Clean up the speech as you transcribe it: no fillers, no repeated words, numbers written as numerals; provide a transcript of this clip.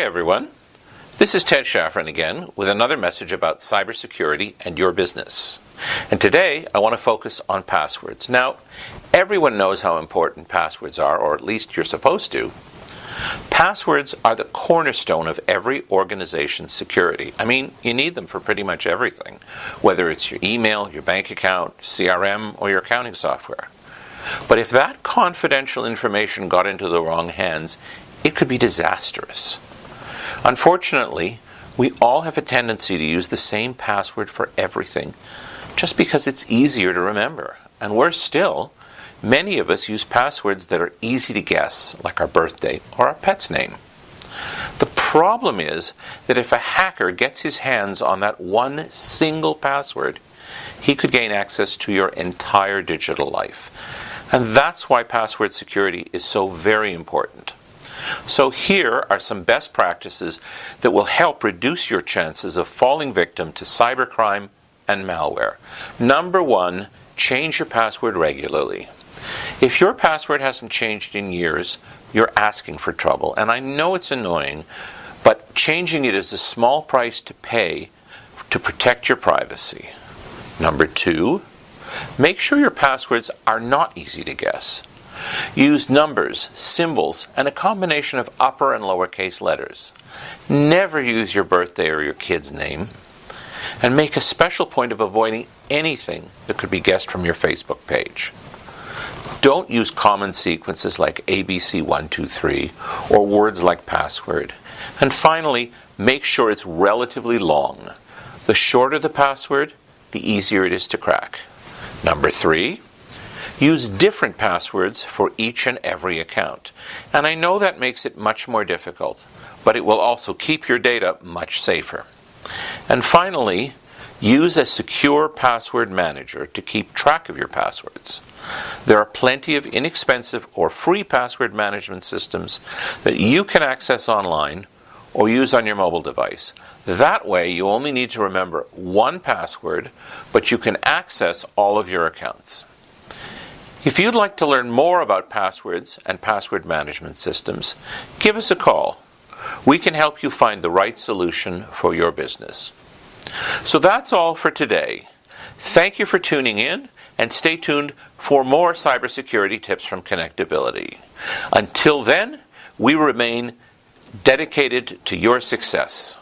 everyone. This is Ted Shafran again with another message about cybersecurity and your business. And today I want to focus on passwords. Now, everyone knows how important passwords are, or at least you're supposed to. Passwords are the cornerstone of every organization's security. I mean, you need them for pretty much everything, whether it's your email, your bank account, CRM, or your accounting software. But if that confidential information got into the wrong hands, it could be disastrous. Unfortunately, we all have a tendency to use the same password for everything, just because it's easier to remember. And worse still, many of us use passwords that are easy to guess, like our birthday or our pet's name. The problem is that if a hacker gets his hands on that one single password, he could gain access to your entire digital life. And that's why password security is so very important. So here are some best practices that will help reduce your chances of falling victim to cybercrime and malware. Number one, change your password regularly. If your password hasn't changed in years, you're asking for trouble. And I know it's annoying, but changing it is a small price to pay to protect your privacy. Number two, make sure your passwords are not easy to guess. Use numbers, symbols, and a combination of upper and lowercase letters. Never use your birthday or your kid's name. And make a special point of avoiding anything that could be guessed from your Facebook page. Don't use common sequences like ABC123 or words like password. And finally, make sure it's relatively long. The shorter the password, the easier it is to crack. Number three, use different passwords for each and every account. And I know that makes it much more difficult, but it will also keep your data much safer. And finally, use a secure password manager to keep track of your passwords. There are plenty of inexpensive or free password management systems that you can access online or use on your mobile device. That way, you only need to remember one password, but you can access all of your accounts. If you'd like to learn more about passwords and password management systems, give us a call. We can help you find the right solution for your business. So that's all for today. Thank you for tuning in, and stay tuned for more cybersecurity tips from Connectability. Until then, we remain dedicated to your success.